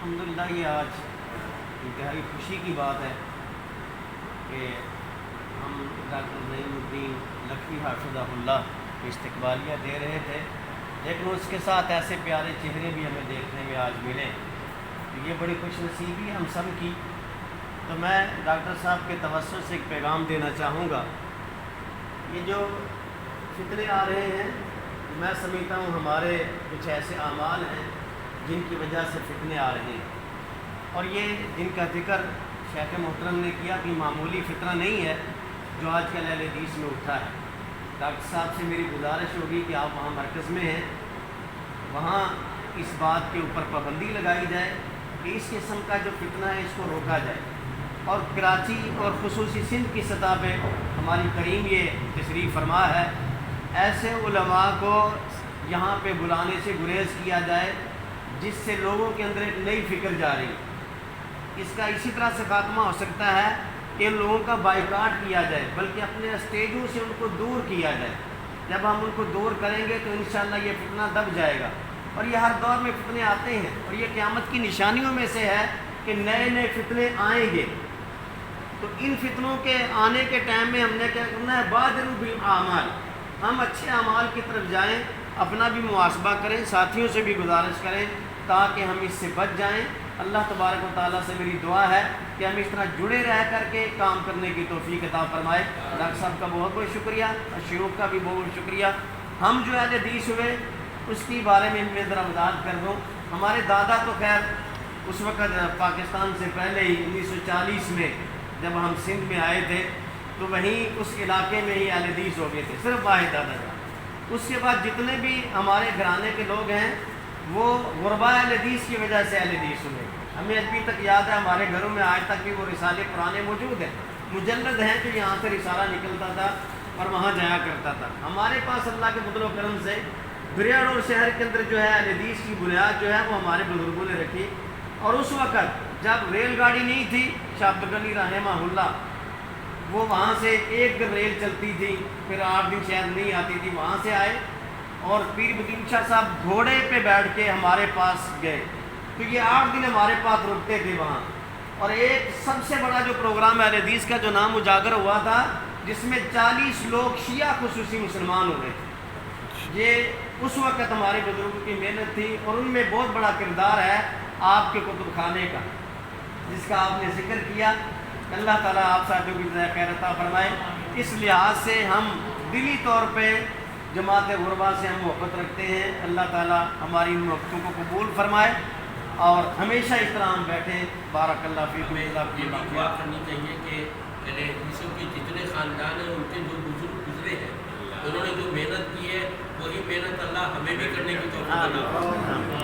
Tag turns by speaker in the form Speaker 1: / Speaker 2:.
Speaker 1: الحمدللہ یہ آج انتہائی خوشی کی بات ہے کہ ہم ڈاکٹر نعیم الدین لکھوی حافظہ اللہ استقبالیہ دے رہے تھے، لیکن اس کے ساتھ ایسے پیارے چہرے بھی ہمیں دیکھنے میں آج ملے، تو یہ بڑی خوش نصیبی ہم سب کی۔ تو میں ڈاکٹر صاحب کے توسط سے ایک پیغام دینا چاہوں گا۔ یہ جو فتنے آ رہے ہیں، میں سمجھتا ہوں ہمارے کچھ ایسے اعمال ہیں جن کی وجہ سے فتنے آ رہے ہیں، اور یہ جن کا ذکر شیخ محترم نے کیا کہ معمولی فتنہ نہیں ہے جو آج کل اہل حدیث میں اٹھا ہے۔ ڈاکٹر صاحب سے میری گزارش ہوگی کہ آپ وہاں مرکز میں ہیں، وہاں اس بات کے اوپر پابندی لگائی جائے کہ اس قسم کا جو فتنہ ہے اس کو روکا جائے، اور کراچی اور خصوصی سندھ کی سطح پہ ہماری کریم یہ تشریف فرما ہے، ایسے علماء کو یہاں پہ بلانے سے گریز کیا جائے جس سے لوگوں کے اندر ایک نئی فکر جاری۔ اس کا اسی طرح سے خاتمہ ہو سکتا ہے کہ ان لوگوں کا بائیکاٹ کیا جائے، بلکہ اپنے اسٹیجوں سے ان کو دور کیا جائے۔ جب ہم ان کو دور کریں گے تو انشاءاللہ یہ فتنہ دب جائے گا، اور یہ ہر دور میں فتنے آتے ہیں، اور یہ قیامت کی نشانیوں میں سے ہے کہ نئے نئے فتنے آئیں گے۔ تو ان فتنوں کے آنے کے ٹائم میں ہم نے کیا کرنا ہے؟ بادروا بالاعمال، ہم اچھے اعمال کی طرف جائیں، اپنا بھی محاسبہ کریں، ساتھیوں سے بھی گزارش کریں تاکہ ہم اس سے بچ جائیں۔ اللہ تبارک و تعالیٰ سے میری دعا ہے کہ ہم اس طرح جڑے رہ کر کے کام کرنے کی توفیق عطا فرمائے۔ ڈاکٹر صاحب کا بہت بہت شکریہ، اور شیوخ کا بھی بہت بہت شکریہ۔ ہم جو اہل حدیث ہوئے اس کے بارے میں ذرا وضاحت کر دوں۔ ہمارے دادا تو خیر اس وقت پاکستان سے پہلے ہی 1940 میں جب ہم سندھ میں آئے تھے تو وہیں اس علاقے میں ہی اہل حدیث ہو گئے تھے، صرف واحد دادا جان۔ اس کے بعد جتنے بھی ہمارے گھرانے کے لوگ ہیں وہ غرباء اہل حدیث کی وجہ سے اہل حدیث ہوئے۔ ہمیں ابھی تک یاد ہے ہمارے گھروں میں آج تک بھی وہ رسالے پرانے موجود ہیں، مجلد ہیں جو یہاں سے رسالہ نکلتا تھا اور وہاں جایا کرتا تھا۔ ہمارے پاس اللہ کے فضل و کرم سے بریڑ اور شہر کے اندر جو ہے اہل حدیث کی بنیاد جو ہے وہ ہمارے بزرگوں نے رکھی، اور اس وقت جب ریل گاڑی نہیں تھی، شاہ عبد الغنی رحمہ اللہ وہ وہاں سے ایک ریل چلتی تھی، پھر 8 دن شاید نہیں آتی تھی، وہاں سے آئے اور پیر بدین شاہ صاحب گھوڑے پہ بیٹھ کے ہمارے پاس گئے، تو یہ 8 دن ہمارے پاس رکتے تھے وہاں۔ اور ایک سب سے بڑا جو پروگرام اہل حدیث کا جو نام اجاگر ہوا تھا جس میں 40 لوگ شیعہ خصوصی مسلمان ہوئے تھے، یہ اس وقت ہمارے بزرگوں کی محنت تھی، اور ان میں بہت بڑا کردار ہے آپ کے کتب خانے کا جس کا آپ نے ذکر کیا۔ اللہ تعالیٰ آپ ساتھیوں کی جزائے خیر عطا فرمائے۔ اس لحاظ سے ہم دلی طور پہ جماعت غربا سے ہم محبت رکھتے ہیں، اللہ تعالیٰ ہماری ان محبتوں کو قبول فرمائے اور ہمیشہ اس طرح ہم بیٹھیں۔ بارک اللہ فیکم۔
Speaker 2: ہمیں یہ دعا کرنی چاہیے کہ اہل حدیثوں کے جتنے خاندان ہیں ان کے جو بزرگ گزرے ہیں انہوں نے جو محنت کی ہے وہی محنت اللہ ہمیں بھی کرنے کی توفیق عطا فرمائے۔